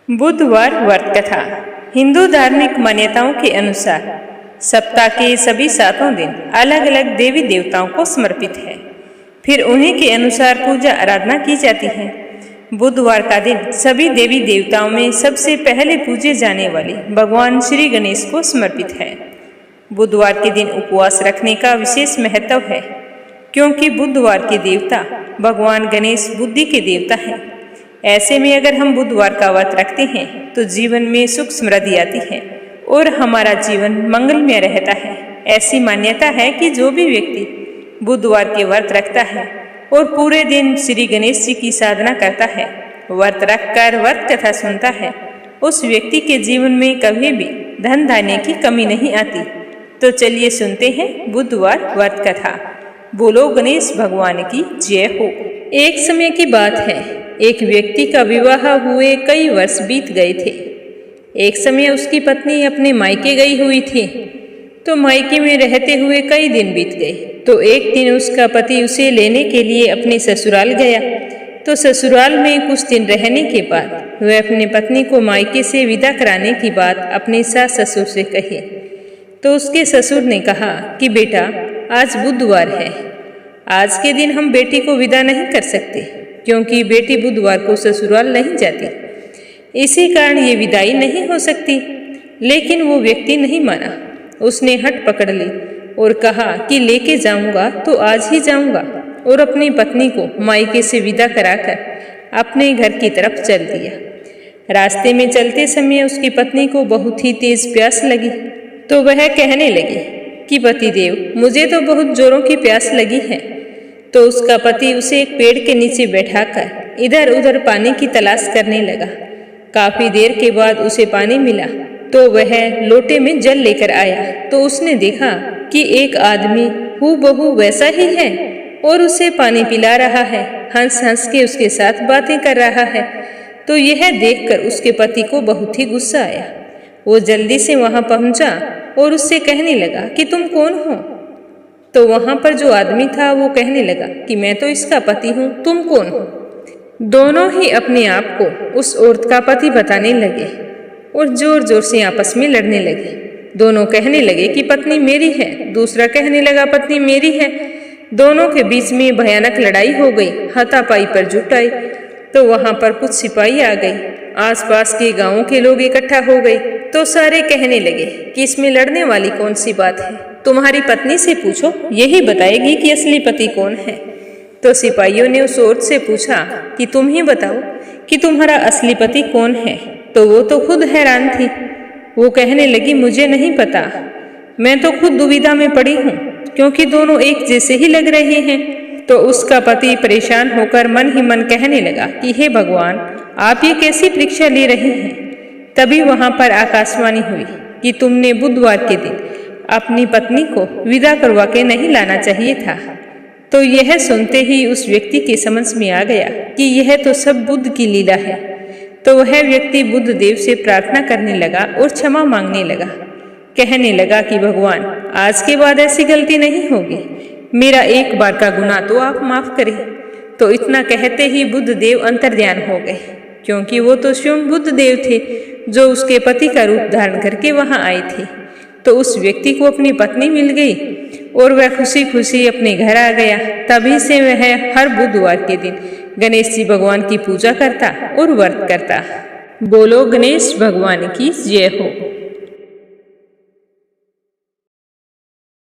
बुधवार व्रत कथा। हिंदू धार्मिक मान्यताओं के अनुसार सप्ताह के सभी 7 दिन अलग अलग देवी देवताओं को समर्पित है। फिर उन्हीं के अनुसार पूजा आराधना की जाती है। बुधवार का दिन सभी देवी देवताओं में सबसे पहले पूजे जाने वाले भगवान श्री गणेश को समर्पित है। बुधवार के दिन उपवास रखने का विशेष महत्व है, क्योंकि बुधवार के देवता भगवान गणेश बुद्धि के देवता हैं। ऐसे में अगर हम बुधवार का व्रत रखते हैं तो जीवन में सुख समृद्धि आती है और हमारा जीवन मंगलमय रहता है। ऐसी मान्यता है कि जो भी व्यक्ति बुधवार के व्रत रखता है और पूरे दिन श्री गणेश जी की साधना करता है, व्रत रखकर व्रत कथा सुनता है, उस व्यक्ति के जीवन में कभी भी धन धान्य की कमी नहीं आती। तो चलिए सुनते हैं बुधवार व्रत कथा। बोलो गणेश भगवान की जय हो। एक समय की बात है, एक व्यक्ति का विवाह हुए कई वर्ष बीत गए थे। एक समय उसकी पत्नी अपने मायके गई हुई थी, तो मायके में रहते हुए कई दिन बीत गए। तो एक दिन उसका पति उसे लेने के लिए अपने ससुराल गया। तो ससुराल में कुछ दिन रहने के बाद वह अपने पत्नी को मायके से विदा कराने की बात अपने सास ससुर से कही। तो उसके ससुर ने कहा कि बेटा, आज बुधवार है, आज के दिन हम बेटी को विदा नहीं कर सकते, क्योंकि बेटी बुधवार को ससुराल नहीं जाती, इसी कारण ये विदाई नहीं हो सकती। लेकिन वो व्यक्ति नहीं माना। उसने हट पकड़ ली और कहा कि लेके जाऊंगा तो आज ही जाऊंगा, और अपनी पत्नी को मायके से विदा कराकर अपने घर की तरफ चल दिया। रास्ते में चलते समय उसकी पत्नी को बहुत ही तेज प्यास लगी। तो वह कहने लगी कि पतिदेव, मुझे तो बहुत जोरों की प्यास लगी है। तो उसका पति उसे एक पेड़ के नीचे बैठाकर इधर उधर पानी की तलाश करने लगा। काफी देर के बाद उसे पानी मिला, तो वह लोटे में जल लेकर आया। तो उसने देखा कि एक आदमी हूबहू वैसा ही है और उसे पानी पिला रहा है, हंस हंस के उसके साथ बातें कर रहा है। तो यह देखकर उसके पति को बहुत ही गुस्सा आया। वो जल्दी से वहां पहुंचा और उससे कहने लगा कि तुम कौन हो। तो वहां पर जो आदमी था वो कहने लगा कि मैं तो इसका पति हूँ, तुम कौन हो। दोनों ही अपने आप को उस औरत का पति बताने लगे और जोर जोर से आपस में लड़ने लगे। दोनों कहने लगे कि पत्नी मेरी है, दूसरा कहने लगा पत्नी मेरी है। दोनों के बीच में भयानक लड़ाई हो गई, हाथापाई पर जुट आई। तो वहां पर कुछ सिपाही आ गए, आसपास के गांवों के लोग इकट्ठा हो गए। तो सारे कहने लगे कि इसमें लड़ने वाली कौन सी बात है, तुम्हारी पत्नी से पूछो, यही बताएगी कि असली पति कौन है। तो सिपाहियों ने उस औरत से पूछा कि तुम ही बताओ कि तुम्हारा असली पति कौन है। तो वो तो खुद हैरान थी। वो कहने लगी मुझे नहीं पता, मैं तो खुद दुविधा में पड़ी हूँ, क्योंकि दोनों एक जैसे ही लग रहे हैं। तो उसका पति परेशान होकर मन ही मन कहने लगा कि हे भगवान, आप ये कैसी परीक्षा ले रहे हैं। तभी वहां पर आकाशवाणी हुई कि तुमने बुधवार के दिन अपनी पत्नी को विदा करवा के नहीं लाना चाहिए था। तो यह सुनते ही उस व्यक्ति के समझ में आ गया कि यह तो सब बुद्ध की लीला है। तो वह व्यक्ति बुद्ध देव से प्रार्थना करने लगा और क्षमा मांगने लगा। कहने लगा कि भगवान, आज के बाद ऐसी गलती नहीं होगी, मेरा एक बार का गुनाह तो आप माफ करें। तो इतना कहते ही बुद्ध देव अंतर्ध्यान हो गए, क्योंकि वो तो स्वयं बुद्ध देव थे जो उसके पति का रूप धारण करके वहां आए थे। तो उस व्यक्ति को अपनी पत्नी मिल गई और वह खुशी खुशी अपने घर आ गया। तभी से वह हर बुधवार के दिन गणेश जी भगवान की पूजा करता और व्रत करता। बोलो गणेश भगवान की जय हो।